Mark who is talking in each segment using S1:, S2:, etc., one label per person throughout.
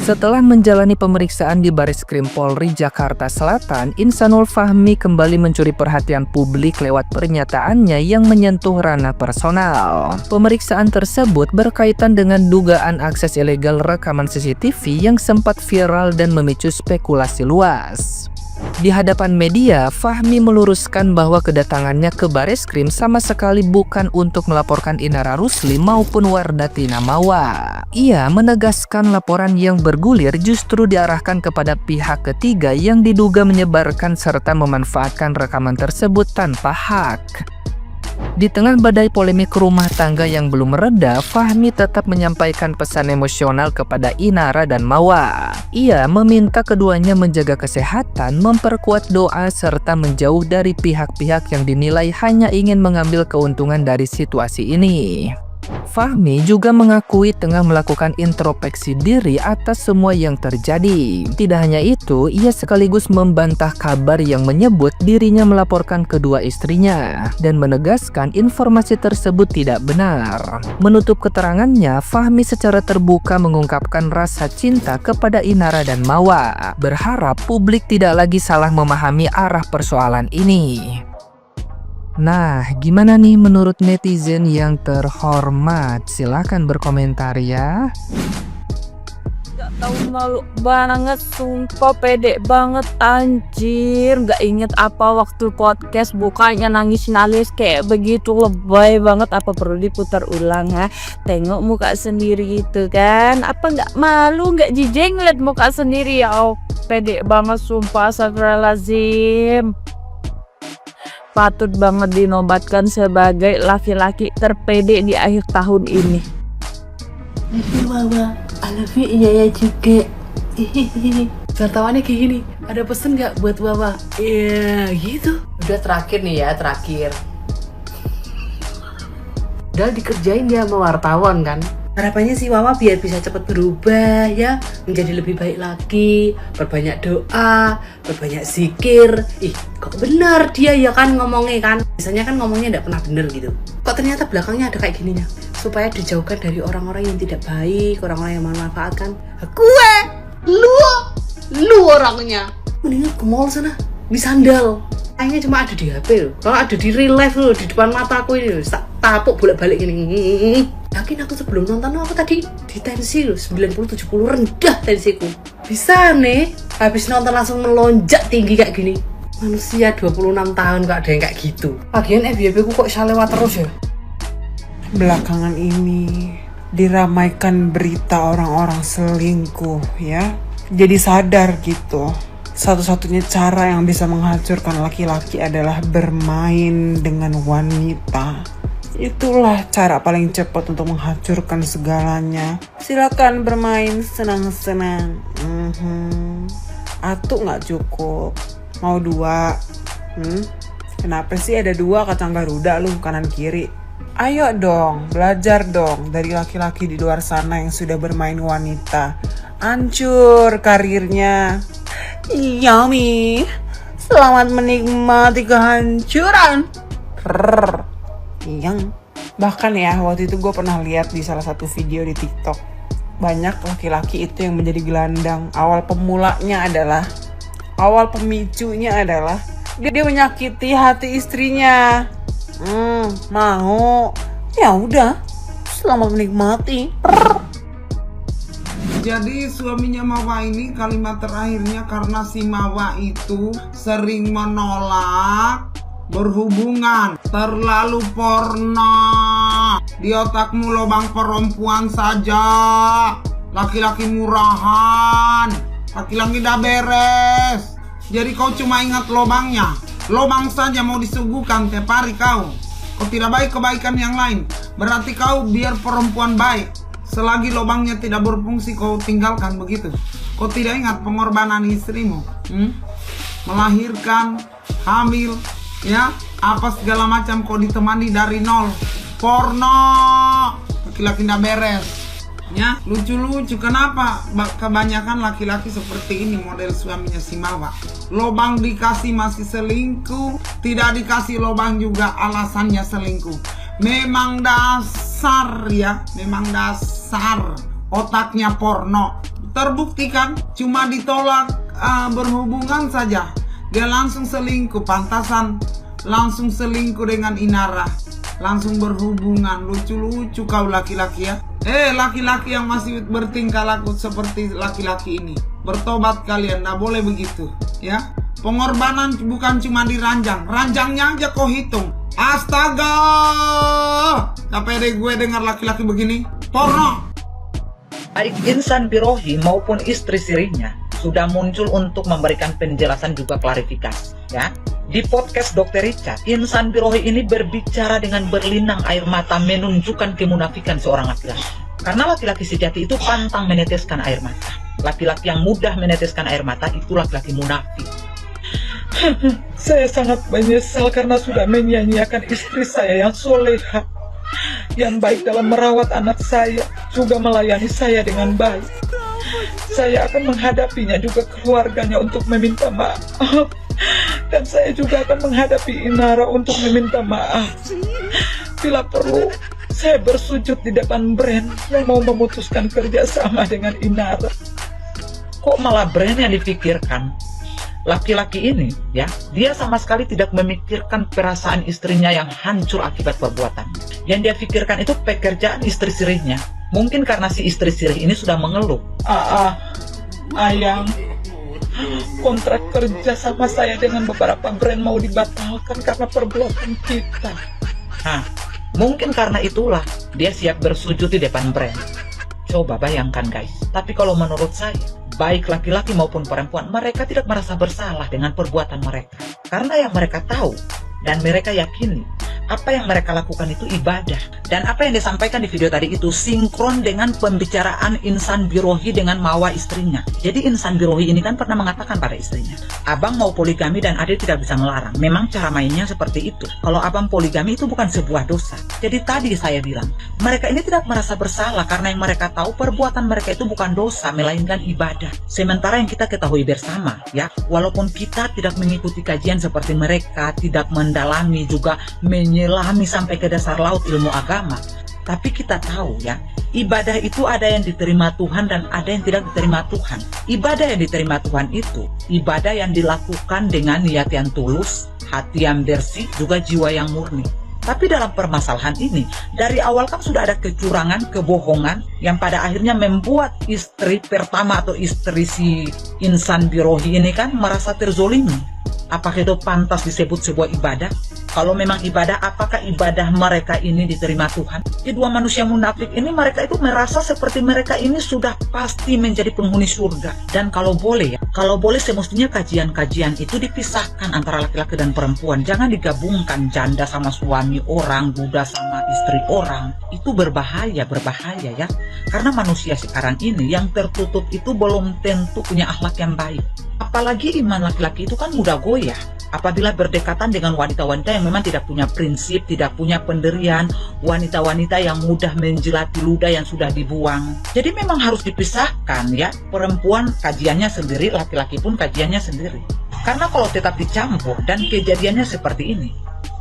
S1: Setelah menjalani pemeriksaan di Bareskrim Polri Jakarta Selatan, Insanul Fahmi kembali mencuri perhatian publik lewat pernyataannya yang menyentuh ranah personal. Pemeriksaan tersebut berkaitan dengan dugaan akses ilegal rekaman CCTV yang sempat viral dan memicu spekulasi luas. Di hadapan media, Fahmi meluruskan bahwa kedatangannya ke Bareskrim sama sekali bukan untuk melaporkan Inara Rusli maupun Wardatina Mawa. Ia menegaskan laporan yang bergulir justru diarahkan kepada pihak ketiga yang diduga menyebarkan serta memanfaatkan rekaman tersebut tanpa hak. Di tengah badai polemik rumah tangga yang belum mereda, Fahmi tetap menyampaikan pesan emosional kepada Inara dan Mawa. Ia meminta keduanya menjaga kesehatan, memperkuat doa, serta menjauh dari pihak-pihak yang dinilai hanya ingin mengambil keuntungan dari situasi ini. Fahmi juga mengakui tengah melakukan introspeksi diri atas semua yang terjadi. Tidak hanya itu, ia sekaligus membantah kabar yang menyebut dirinya melaporkan kedua istrinya dan menegaskan informasi tersebut tidak benar. Menutup keterangannya, Fahmi secara terbuka mengungkapkan rasa cinta kepada Inara dan Mawa, berharap publik tidak lagi salah memahami arah persoalan ini. Nah, gimana nih menurut netizen yang terhormat? Silahkan berkomentar ya.
S2: Gak tau malu banget, sumpah pede banget anjir. Gak inget apa waktu podcast bukanya nangis kayak begitu, lebay banget. Apa perlu diputar ulang ya? Tengok muka sendiri gitu kan. Apa gak malu, gak jijik ngeliat muka sendiri ya? Oh, pede banget sumpah, astagfirullahaladzim. Patut banget dinobatkan sebagai laki-laki terpede di akhir tahun ini.
S3: Wawa, I love you, iya juga. Tertawaannya kayak gini. Ada pesen gak buat Wawa? Iya gitu. Udah terakhir nih ya, terakhir. Udah dikerjain ya sama wartawan kan. Harapannya sih Wawa biar bisa cepat berubah ya, menjadi lebih baik lagi, perbanyak doa, perbanyak zikir. Ih, kok benar dia ya kan ngomongnya kan. Biasanya kan ngomongnya nggak pernah bener gitu. Kok ternyata belakangnya ada kayak gininya. Supaya dijauhkan dari orang-orang yang tidak baik, orang-orang yang memanfaatkan. Gue, lu orangnya. Mendingan ke mall sana, di sandal. Kayaknya cuma ada di HP loh. Kalau ada di real life loh, di depan mataku ini, tak tapuk bolak-balik gini. Yakin aku sebelum nonton aku tadi di tensi loh, 90-70 rendah tensiku. Bisa nih, habis nonton langsung melonjak tinggi kayak gini. Manusia 26 tahun gak ada yang kayak gitu. Lagian FYP ku kok salewa terus ya.
S4: Belakangan ini diramaikan berita orang-orang selingkuh ya. Jadi sadar gitu. Satu-satunya cara yang bisa menghancurkan laki-laki adalah bermain dengan wanita. Itulah cara paling cepat untuk menghancurkan segalanya. Silakan bermain senang-senang. Atu nggak cukup, mau 2. Kenapa sih ada 2 kacang Garuda lu kanan kiri? Ayo dong, belajar dong dari laki-laki di luar sana yang sudah bermain wanita. Hancur karirnya. Yummy, selamat menikmati kehancuran. Yang bahkan ya waktu itu gue pernah lihat di salah satu video di TikTok, banyak laki-laki itu yang menjadi gelandang. Awal pemicunya adalah dia menyakiti hati istrinya. Mau ya udah, selamat menikmati.
S5: Jadi suaminya Mawa ini kalimat terakhirnya karena si Mawa itu sering menolak berhubungan, terlalu porno. Di otakmu lubang perempuan saja, laki-laki murahan, laki-laki dah beres. Jadi kau cuma ingat lubangnya, lubang saja mau disuguhkan tiap hari kau. Kau tidak baik kebaikan yang lain, berarti kau biar perempuan baik. Selagi lubangnya tidak berfungsi kau tinggalkan begitu. Kau tidak ingat pengorbanan istrimu, melahirkan, hamil, ya, apa segala macam kau ditemani dari nol. Porno, laki-laki tidak beres. Ya, lucu-lucu. Kenapa kebanyakan laki-laki seperti ini model suaminya si Mawa? Lobang dikasih masih selingkuh, tidak dikasih lobang juga alasannya selingkuh. Memang dasar ya, memang dasar otaknya porno. terbukti kan, cuma ditolak berhubungan saja dia langsung selingkuh. Pantasan langsung selingkuh dengan Inara, langsung berhubungan. Lucu-lucu kau laki-laki ya. Laki-laki yang masih bertingkah laku seperti laki-laki ini, bertobat kalian, nggak boleh begitu ya. Pengorbanan bukan cuma diranjang, ranjangnya aja kau hitung. Astaga, gak pede gue dengar laki-laki begini. Porno.
S6: Baik Insan Birohi maupun istri sirinya sudah muncul untuk memberikan penjelasan juga klarifikasi ya. Di podcast Dr. Richard, Insan Birohi ini berbicara dengan berlinang air mata menunjukkan kemunafikan seorang laki-laki. Karena laki-laki sejati itu pantang meneteskan air mata. Laki-laki yang mudah meneteskan air mata itu laki-laki munafik. Saya sangat menyesal karena sudah menyia-nyiakan istri saya yang soleha, yang baik dalam merawat anak saya, juga melayani saya dengan baik. Saya akan menghadapinya juga keluarganya untuk meminta maaf. Dan saya juga akan menghadapi Inara untuk meminta maaf. Bila perlu, saya bersujud di depan brand yang mau memutuskan kerjasama dengan Inara. Kok malah brand yang dipikirkan? Laki-laki ini, ya, dia sama sekali tidak memikirkan perasaan istrinya yang hancur akibat perbuatan. Yang dia pikirkan itu pekerjaan istri sirihnya. Mungkin karena si istri sirih ini sudah mengeluh. Ayang, kontrak kerja sama saya dengan beberapa brand mau dibatalkan karena perbuatan kita. Nah, mungkin karena itulah dia siap bersujud di depan brand. Coba bayangkan guys, tapi kalau menurut saya, baik laki-laki maupun perempuan, mereka tidak merasa bersalah dengan perbuatan mereka. Karena yang mereka tahu dan mereka yakini, apa yang mereka lakukan itu ibadah. Dan apa yang disampaikan di video tadi itu sinkron dengan pembicaraan Insan Birohi dengan Mawa istrinya. Jadi Insan Birohi ini kan pernah mengatakan pada istrinya, abang mau poligami dan Ade tidak bisa melarang. Memang cara mainnya seperti itu. Kalau abang poligami itu bukan sebuah dosa. Jadi tadi saya bilang, mereka ini tidak merasa bersalah karena yang mereka tahu perbuatan mereka itu bukan dosa, melainkan ibadah. Sementara yang kita ketahui bersama, ya, walaupun kita tidak mengikuti kajian seperti mereka, tidak mendalami juga menyelami sampai ke dasar laut ilmu agama, tapi kita tahu ya, ibadah itu ada yang diterima Tuhan dan ada yang tidak diterima Tuhan. Ibadah yang diterima Tuhan itu ibadah yang dilakukan dengan niat yang tulus, hati yang bersih, juga jiwa yang murni. Tapi dalam permasalahan ini, dari awal kan sudah ada kecurangan, kebohongan, yang pada akhirnya membuat istri pertama atau istri si Insan Birohi ini kan merasa terzolimi. Apakah itu pantas disebut sebuah ibadah? Kalau memang ibadah, apakah ibadah mereka ini diterima Tuhan? Di dua manusia munafik ini, mereka itu merasa seperti mereka ini sudah pasti menjadi penghuni surga. Dan kalau boleh ya, kalau boleh semestinya kajian-kajian itu dipisahkan antara laki-laki dan perempuan. Jangan digabungkan janda sama suami orang, duda sama istri orang. Itu berbahaya ya. Karena manusia sekarang ini yang tertutup itu belum tentu punya akhlak yang baik. Apalagi iman laki-laki itu kan mudah goyah apabila berdekatan dengan wanita-wanita yang memang tidak punya prinsip, tidak punya pendirian, wanita-wanita yang mudah menjelati ludah yang sudah dibuang. Jadi memang harus dipisahkan ya, perempuan kajiannya sendiri, laki-laki pun kajiannya sendiri. Karena kalau tetap dicampur dan kejadiannya seperti ini,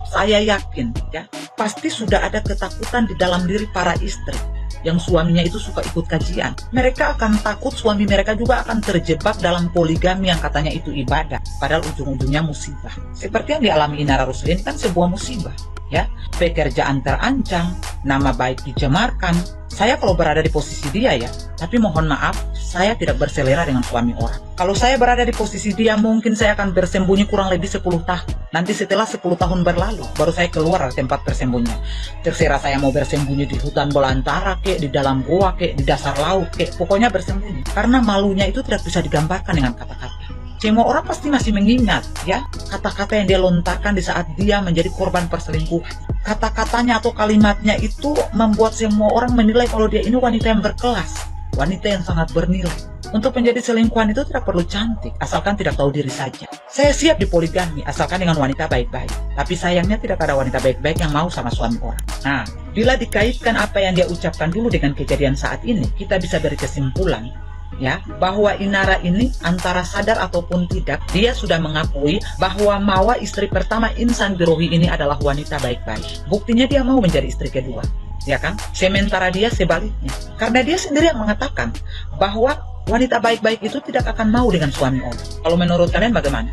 S6: saya yakin ya, pasti sudah ada ketakutan di dalam diri para istri yang suaminya itu suka ikut kajian. Mereka akan takut suami mereka juga akan terjebak dalam poligami yang katanya itu ibadah, padahal ujung-ujungnya musibah. Seperti yang dialami Inara Rusli ini kan sebuah musibah ya. Pekerjaan terancam, nama baik dicemarkan. Saya kalau berada di posisi dia ya, tapi mohon maaf, saya tidak berselera dengan suami orang. Kalau saya berada di posisi dia, mungkin saya akan bersembunyi kurang lebih 10 tahun. Nanti setelah 10 tahun berlalu, baru saya keluar dari tempat bersembunyi. Terserah saya mau bersembunyi di hutan belantara kek, di dalam goa kek, di dasar laut kek, pokoknya bersembunyi. Karena malunya itu tidak bisa digambarkan dengan kata-kata. Semua orang pasti masih mengingat ya kata-kata yang dia lontarkan di saat dia menjadi korban perselingkuhan. Kata-katanya atau kalimatnya itu membuat semua orang menilai kalau dia ini wanita yang berkelas, wanita yang sangat bernilai. Untuk menjadi selingkuhan itu tidak perlu cantik, asalkan tidak tahu diri saja. Saya siap dipoligami asalkan dengan wanita baik-baik. Tapi sayangnya tidak ada wanita baik-baik yang mau sama suami orang. Nah, bila dikaitkan apa yang dia ucapkan dulu dengan kejadian saat ini, kita bisa beri kesimpulan ya, bahwa Inara ini antara sadar ataupun tidak, dia sudah mengakui bahwa Mawa istri pertama Insan Birohi ini adalah wanita baik-baik. Buktinya dia mau menjadi istri kedua, ya kan? Sementara dia sebaliknya, karena dia sendiri yang mengatakan bahwa Wanita baik-baik itu tidak akan mau dengan suami orang. Kalau menurut kalian bagaimana?